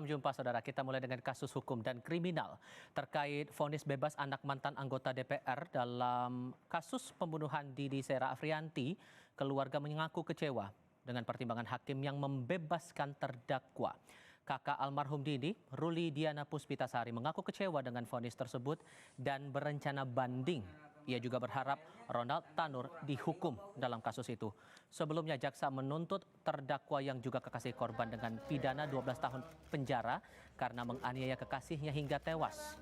Salam jumpa saudara, kita mulai dengan kasus hukum dan kriminal terkait vonis bebas anak mantan anggota DPR dalam kasus pembunuhan Didi Sera Afrianti. Keluarga mengaku kecewa dengan pertimbangan hakim yang membebaskan terdakwa. Kakak almarhum Didi, Ruli Diana Puspitasari, mengaku kecewa dengan vonis tersebut dan berencana banding. Ia juga berharap Ronald Tanur dihukum dalam kasus itu. Sebelumnya jaksa menuntut terdakwa yang juga kekasih korban dengan pidana 12 tahun penjara karena menganiaya kekasihnya hingga tewas.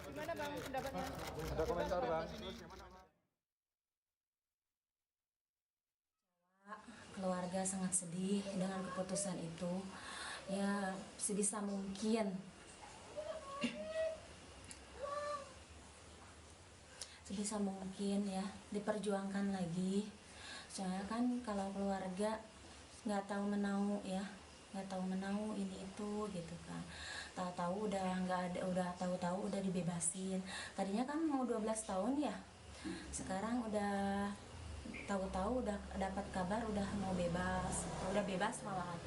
Gimana Bang pendapatnya? Ada komentar Bang? Keluarga sangat sedih dengan keputusan itu. Ya sebisa mungkin ya diperjuangkan lagi. Soalnya kan kalau keluarga nggak tahu menau ya, nggak tahu menau ini itu gitu kan. Tahu-tahu udah nggak ada, tahu-tahu udah dibebasin. Tadinya kan mau 12 tahun ya, sekarang udah tahu-tahu udah dapat kabar udah mau bebas, udah bebas malahan.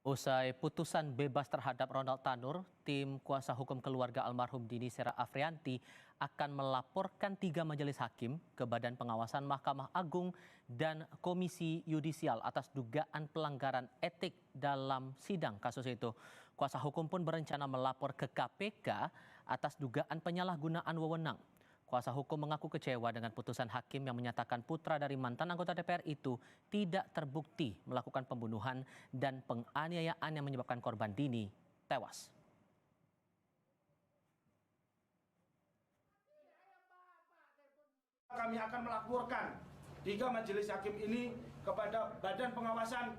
Usai putusan bebas terhadap Ronald Tanur, tim kuasa hukum keluarga almarhum Didi Sera Afrianti akan melaporkan 3 majelis hakim ke Badan Pengawasan Mahkamah Agung dan Komisi Yudisial atas dugaan pelanggaran etik dalam sidang kasus itu. Kuasa hukum pun berencana melapor ke KPK atas dugaan penyalahgunaan wewenang. Kuasa hukum mengaku kecewa dengan putusan hakim yang menyatakan putra dari mantan anggota DPR itu tidak terbukti melakukan pembunuhan dan penganiayaan yang menyebabkan korban Dini tewas. Kami akan melaporkan 3 majelis hakim ini kepada Badan Pengawasan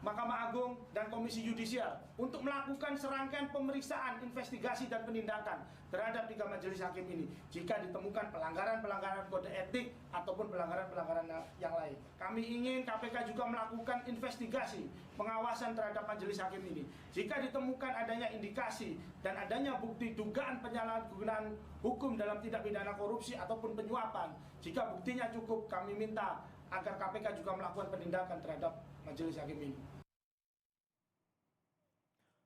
Mahkamah Agung dan Komisi Yudisial untuk melakukan serangkaian pemeriksaan, investigasi dan penindakan terhadap 3 majelis hakim ini jika ditemukan pelanggaran-pelanggaran kode etik ataupun pelanggaran-pelanggaran yang lain. Kami ingin KPK juga melakukan investigasi pengawasan terhadap majelis hakim ini. Jika ditemukan adanya indikasi dan adanya bukti dugaan penyalahgunaan hukum dalam tindak pidana korupsi ataupun penyuapan, jika buktinya cukup, kami minta agar KPK juga melakukan penindakan terhadap majelis hakim ini.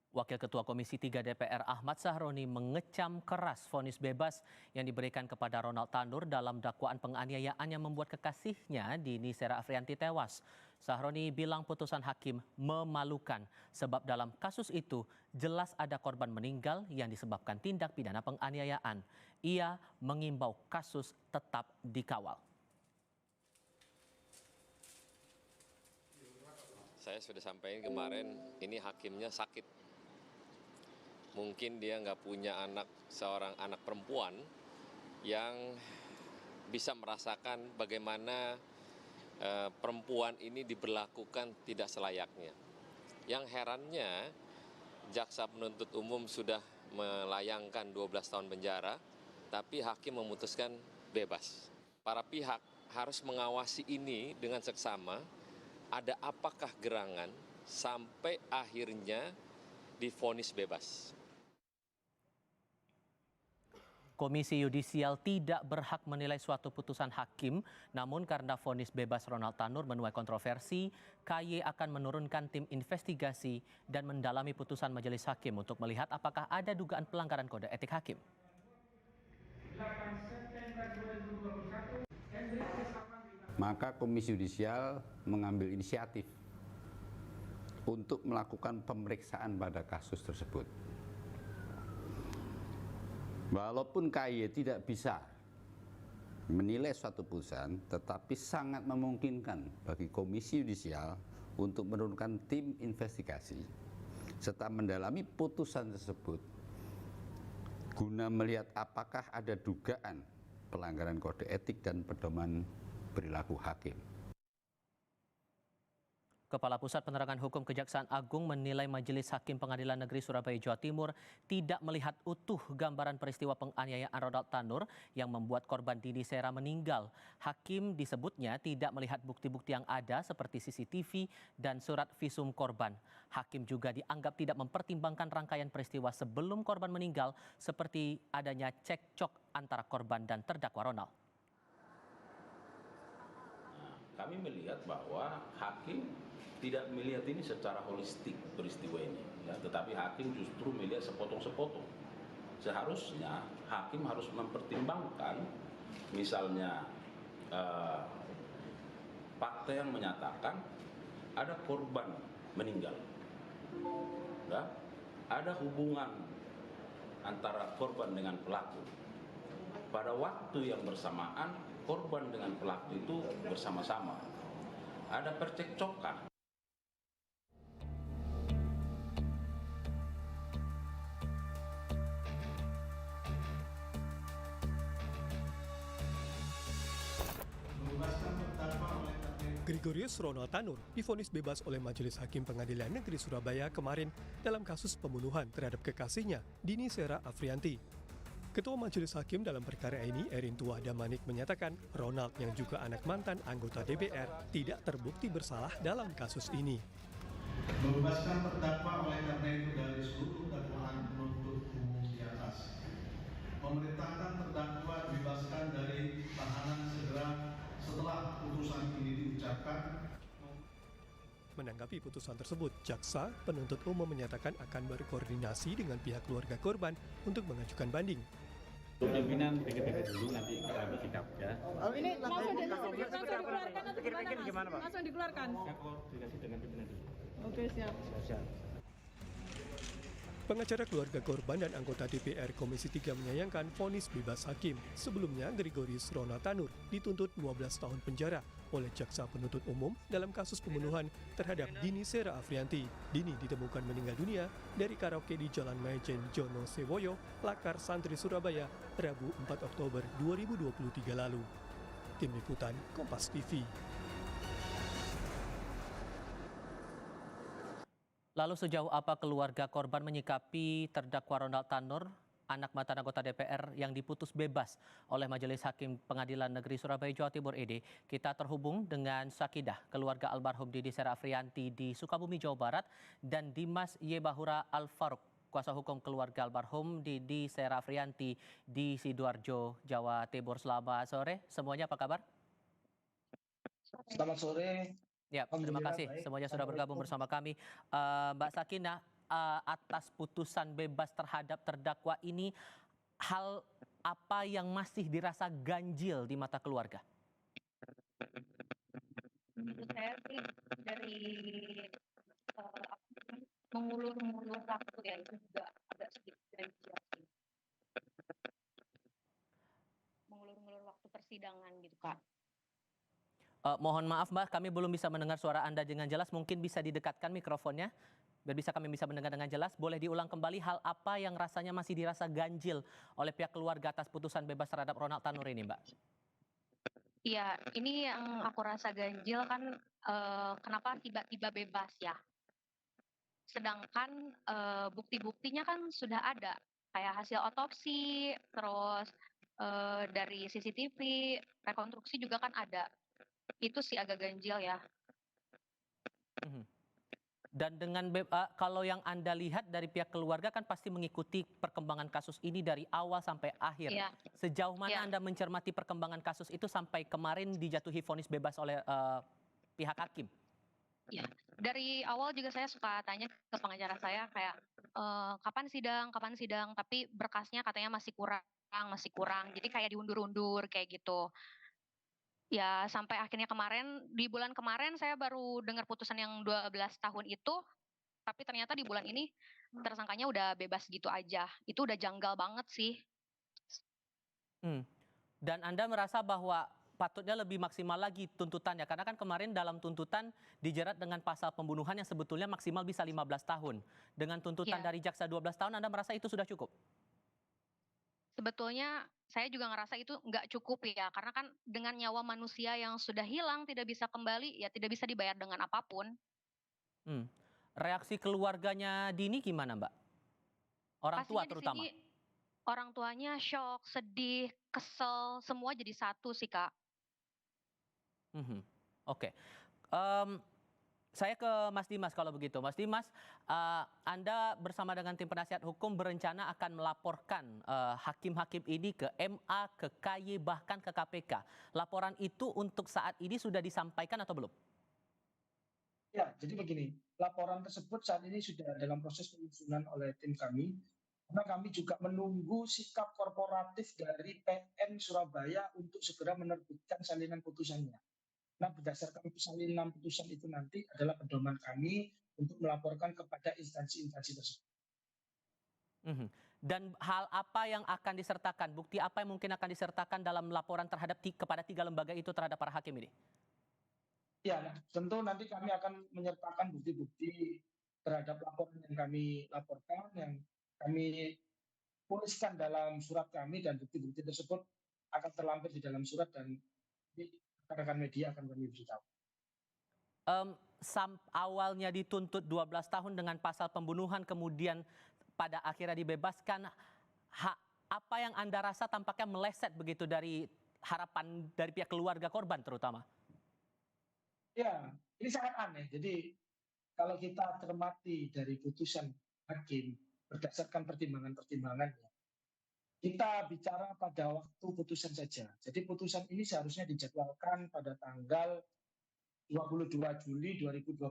Wakil Ketua Komisi 3 DPR Ahmad Sahroni mengecam keras vonis bebas yang diberikan kepada Ronald Tanur dalam dakwaan penganiayaan yang membuat kekasihnya Dini Sera Afrianti tewas. Sahroni bilang putusan hakim memalukan sebab dalam kasus itu jelas ada korban meninggal yang disebabkan tindak pidana penganiayaan. Ia mengimbau kasus tetap dikawal. Saya sudah sampaikan kemarin, ini hakimnya sakit. Mungkin dia nggak punya seorang anak perempuan yang bisa merasakan bagaimana perempuan ini diberlakukan tidak selayaknya. Yang herannya, jaksa penuntut umum sudah melayangkan 12 tahun penjara, tapi hakim memutuskan bebas. Para pihak harus mengawasi ini dengan seksama, ada apakah gerangan sampai akhirnya divonis bebas. Komisi Yudisial tidak berhak menilai suatu putusan hakim, namun karena vonis bebas Ronald Tanur menuai kontroversi, KY akan menurunkan tim investigasi dan mendalami putusan majelis hakim untuk melihat apakah ada dugaan pelanggaran kode etik hakim. Maka Komisi Yudisial mengambil inisiatif untuk melakukan pemeriksaan pada kasus tersebut. Walaupun KY tidak bisa menilai suatu putusan, tetapi sangat memungkinkan bagi Komisi Yudisial untuk menurunkan tim investigasi serta mendalami putusan tersebut guna melihat apakah ada dugaan pelanggaran kode etik dan pedoman perilaku hakim. Kepala Pusat Penerangan Hukum Kejaksaan Agung menilai Majelis Hakim Pengadilan Negeri Surabaya, Jawa Timur tidak melihat utuh gambaran peristiwa penganiayaan Ronald Tanur yang membuat korban Didi Sera meninggal. Hakim disebutnya tidak melihat bukti-bukti yang ada seperti CCTV dan surat visum korban. Hakim juga dianggap tidak mempertimbangkan rangkaian peristiwa sebelum korban meninggal seperti adanya cekcok antara korban dan terdakwa Ronald. Kami melihat bahwa hakim tidak melihat ini secara holistik peristiwa ini, ya, tetapi hakim justru melihat sepotong-sepotong. Seharusnya hakim harus mempertimbangkan misalnya fakta yang menyatakan ada korban meninggal, ya, ada hubungan antara korban dengan pelaku. Pada waktu yang bersamaan korban dengan pelaku itu bersama-sama. Ada percekcokan. Gregorius Ronald Tanur divonis bebas oleh Majelis Hakim Pengadilan Negeri Surabaya kemarin dalam kasus pembunuhan terhadap kekasihnya, Dini Sera Afrianti. Ketua Majelis Hakim dalam perkara ini, Erin Tua Damanik, menyatakan Ronald yang juga anak mantan anggota DPR tidak terbukti bersalah dalam kasus ini. Membebaskan terdakwa oleh karena itu dari seluruh dakwaan penuntut umum di atas. Memerintahkan terdakwa dibebaskan dari tahanan segera setelah putusan ini diucapkan. Menanggapi putusan tersebut, jaksa penuntut umum menyatakan akan berkoordinasi dengan pihak keluarga korban untuk mengajukan banding. Pimpinan pikir-pikir dulu, nanti kita ambil sikap ya. Oh, ini langsung dikeluarkan atau gimana, Pak? Langsung dikeluarkan. Saya koordinasi dengan pimpinan dulu. Oke, siap. Pengacara keluarga korban dan anggota DPR Komisi 3 menyayangkan vonis bebas hakim. Sebelumnya, Gregorius Ronald Tanur dituntut 12 tahun penjara oleh jaksa penuntut umum dalam kasus pembunuhan terhadap Dini Sera Afrianti. Dini ditemukan meninggal dunia dari karaoke di Jalan Maijen Jono Sewoyo, Lakar Santri Surabaya, Rabu 4 Oktober 2023 lalu. Tim Liputan Kompas TV. Lalu sejauh apa keluarga korban menyikapi terdakwa Ronald Tanur, anak mantan anggota DPR yang diputus bebas oleh Majelis Hakim Pengadilan Negeri Surabaya Jawa Timur ED? Kita terhubung dengan Sakidah, keluarga almarhum Dini Sera Afrianti di Sukabumi, Jawa Barat, dan Dimas Yebahura Al-Faruq, kuasa hukum keluarga almarhum Dini Sera Afrianti di Sidoarjo, Jawa Timur. Selamat sore, semuanya apa kabar? Selamat sore. Ya, terima kasih semuanya sudah bergabung bersama kami. Mbak Sakinah, atas putusan bebas terhadap terdakwa ini, hal apa yang masih dirasa ganjil di mata keluarga? Menurut saya sih dari mengulur-ngulur waktu ya, itu juga agak sedikit ganjil sih. Mengulur-ngulur waktu persidangan gitu, Kak. Mohon maaf Mbak, kami belum bisa mendengar suara Anda dengan jelas. Mungkin bisa didekatkan mikrofonnya, biar kami bisa mendengar dengan jelas. Boleh diulang kembali hal apa yang rasanya masih dirasa ganjil oleh pihak keluarga atas putusan bebas terhadap Ronald Tanur ini, Mbak? Iya, ini yang aku rasa ganjil kan, kenapa tiba-tiba bebas ya. Sedangkan bukti-buktinya kan sudah ada, kayak hasil otopsi, terus dari CCTV, rekonstruksi juga kan ada. Itu sih agak ganjil ya. Dan dengan kalau yang Anda lihat dari pihak keluarga kan pasti mengikuti perkembangan kasus ini dari awal sampai akhir. Iya. Sejauh mana Iya. Anda mencermati perkembangan kasus itu sampai kemarin dijatuhi vonis bebas oleh pihak hakim? Ya, dari awal juga saya suka tanya ke pengacara saya kayak kapan sidang, tapi berkasnya katanya masih kurang. Jadi kayak diundur-undur kayak gitu. Ya, sampai akhirnya kemarin, di bulan kemarin saya baru dengar putusan yang 12 tahun itu, tapi ternyata di bulan ini tersangkanya udah bebas gitu aja. Itu udah janggal banget sih. Dan Anda merasa bahwa patutnya lebih maksimal lagi tuntutannya, karena kan kemarin dalam tuntutan dijerat dengan pasal pembunuhan yang sebetulnya maksimal bisa 15 tahun. Dengan tuntutan dari jaksa 12 tahun, Anda merasa itu sudah cukup? Sebetulnya saya juga ngerasa itu nggak cukup ya, karena kan dengan nyawa manusia yang sudah hilang tidak bisa kembali, ya tidak bisa dibayar dengan apapun. Reaksi keluarganya Dini gimana, Mbak? Orang tua Pastinya di terutama. sini orang tuanya shock, sedih, kesel, semua jadi satu sih, Kak. Oke. Saya ke Mas Dimas kalau begitu. Mas Dimas, Anda bersama dengan tim penasihat hukum berencana akan melaporkan hakim-hakim ini ke MA, ke KY, bahkan ke KPK. Laporan itu untuk saat ini sudah disampaikan atau belum? Ya, jadi begini, laporan tersebut saat ini sudah dalam proses penyusunan oleh tim kami, karena kami juga menunggu sikap korporatif dari PN Surabaya untuk segera menerbitkan salinan putusannya. Nah, berdasarkan salinan putusan itu nanti adalah pedoman kami untuk melaporkan kepada instansi-instansi tersebut. Dan hal apa yang akan disertakan, bukti apa yang mungkin akan disertakan dalam laporan terhadap kepada 3 lembaga itu terhadap para hakim ini? Ya, nah, tentu nanti kami akan menyertakan bukti-bukti terhadap laporan yang kami laporkan, yang kami tuliskan dalam surat kami, dan bukti-bukti tersebut akan terlampir di dalam surat dan rekan-rekan media akan kami beritahu. Awalnya dituntut 12 tahun dengan pasal pembunuhan, kemudian pada akhirnya dibebaskan. Apa yang Anda rasa tampaknya meleset begitu dari harapan dari pihak keluarga korban terutama? Ya, ini sangat aneh. Jadi kalau kita cermati dari putusan hakim berdasarkan pertimbangan-pertimbangannya, kita bicara pada waktu putusan saja. Jadi putusan ini seharusnya dijadwalkan pada tanggal 22 Juli 2024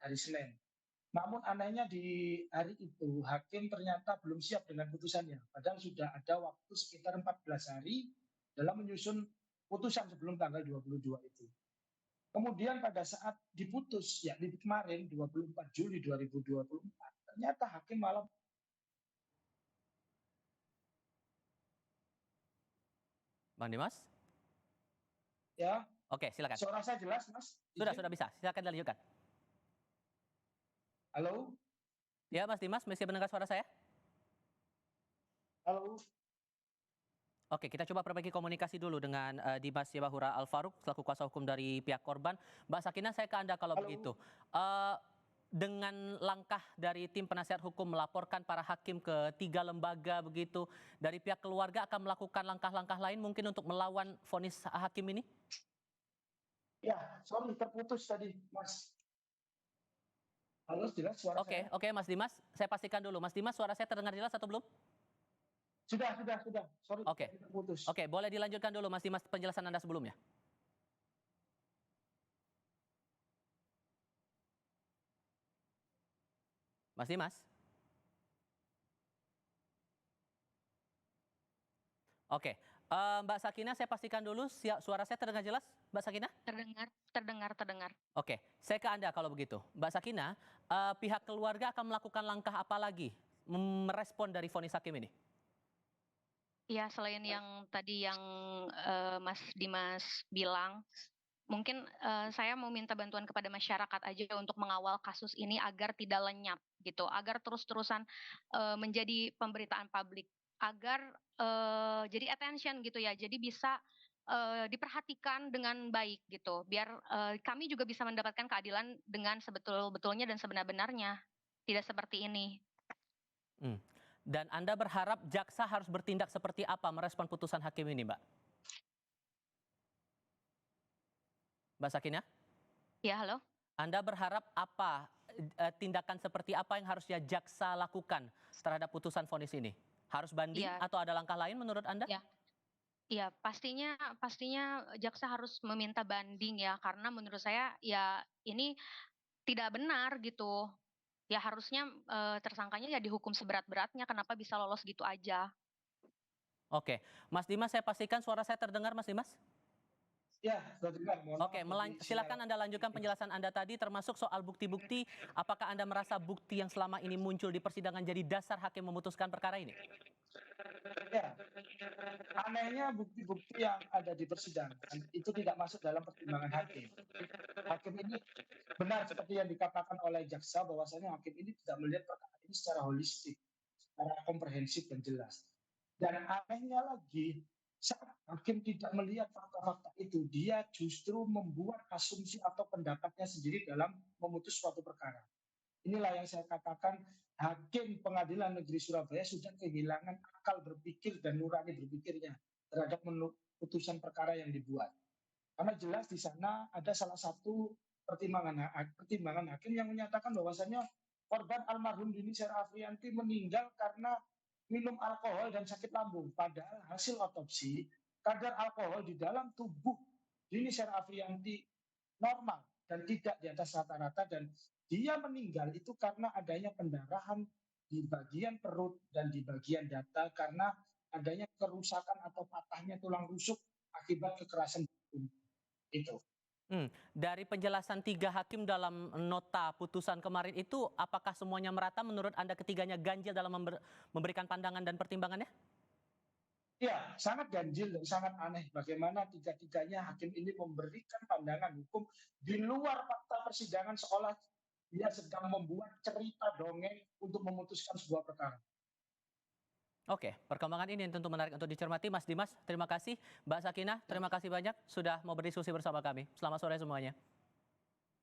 hari Senin. Namun anehnya di hari itu hakim ternyata belum siap dengan putusannya. Padahal sudah ada waktu sekitar 14 hari dalam menyusun putusan sebelum tanggal 22 itu. Kemudian pada saat diputus, yakni kemarin 24 Juli 2024, ternyata hakim malah Bang Dimas? ya. Oke, silakan. Suara saya jelas, Mas? Sudah bisa. Silakan dilanjutkan. Halo? Ya, Mas Dimas, masih mendengar suara saya? Halo? Oke, kita coba perbaiki komunikasi dulu dengan Dimas Yabahura Al-Faruq selaku kuasa hukum dari pihak korban. Mbak Sakina, saya ke Anda kalau begitu. Dengan langkah dari tim penasihat hukum melaporkan para hakim ke 3 lembaga begitu, dari pihak keluarga akan melakukan langkah-langkah lain mungkin untuk melawan vonis hakim ini? Ya, sorry terputus tadi, Mas. Halo, jelas suara saya? Oke, Mas Dimas, saya pastikan dulu. Mas Dimas, suara saya terdengar jelas atau belum? Sudah. Sorry, terputus. Oke, boleh dilanjutkan dulu Mas Dimas penjelasan Anda sebelumnya. Mas Dimas? Oke, Mbak Sakina, saya pastikan dulu suara saya terdengar jelas, Mbak Sakina? Terdengar. Oke, saya ke Anda kalau begitu. Mbak Sakina, pihak keluarga akan melakukan langkah apa lagi merespon dari vonis hakim ini? Ya, selain yang tadi yang Mas Dimas bilang, mungkin saya mau minta bantuan kepada masyarakat aja untuk mengawal kasus ini agar tidak lenyap gitu, agar terus-terusan menjadi pemberitaan publik, agar jadi attention gitu ya, jadi bisa diperhatikan dengan baik gitu, biar kami juga bisa mendapatkan keadilan dengan sebetul-betulnya dan sebenar-benarnya, tidak seperti ini. Dan Anda berharap jaksa harus bertindak seperti apa merespon putusan hakim ini, Mbak? Mbak Sakina? Ya, halo. Anda berharap apa tindakan seperti apa yang harusnya jaksa lakukan terhadap putusan vonis ini? Harus banding atau ada langkah lain menurut Anda? Ya, pastinya jaksa harus meminta banding ya, karena menurut saya ya ini tidak benar gitu. Ya harusnya tersangkanya ya dihukum seberat-beratnya, kenapa bisa lolos gitu aja. Oke, Mas Dimas, saya pastikan suara saya terdengar, Mas Dimas? Ya, terdengar. Oke, silakan Anda lanjutkan penjelasan Anda tadi, termasuk soal bukti-bukti. Apakah Anda merasa bukti yang selama ini muncul di persidangan jadi dasar hakim memutuskan perkara ini? Ya, anehnya bukti-bukti yang ada di persidangan itu tidak masuk dalam pertimbangan hakim. Hakim ini benar seperti yang dikatakan oleh jaksa, bahwasanya hakim ini tidak melihat perkara ini secara holistik, secara komprehensif dan jelas. Dan anehnya lagi, saat hakim tidak melihat fakta-fakta itu, dia justru membuat asumsi atau pendapatnya sendiri dalam memutus suatu perkara. Inilah yang saya katakan, hakim Pengadilan Negeri Surabaya sudah kehilangan akal berpikir dan nurani berpikirnya terhadap putusan perkara yang dibuat. Karena jelas di sana ada salah satu pertimbangan hakim yang menyatakan bahwasannya korban almarhum Dini Sera Afriyanti meninggal karena minum alkohol dan sakit lambung. Padahal hasil otopsi kadar alkohol di dalam tubuh Dini Sera Afriyanti normal dan tidak di atas rata-rata, dan dia meninggal itu karena adanya pendarahan di bagian perut dan di bagian dada karena adanya kerusakan atau patahnya tulang rusuk akibat kekerasan itu. Dari penjelasan 3 hakim dalam nota putusan kemarin itu, apakah semuanya merata menurut Anda ketiganya ganjil dalam memberikan pandangan dan pertimbangannya? Ya, sangat ganjil dan sangat aneh bagaimana tiga-tiganya hakim ini memberikan pandangan hukum di luar fakta persidangan seolah dia sedang membuat cerita dongeng untuk memutuskan sebuah perkara. Oke, perkembangan ini tentu menarik untuk dicermati. Mas Dimas, terima kasih. Mbak Sakinah, terima kasih banyak sudah mau berdiskusi bersama kami. Selamat sore semuanya.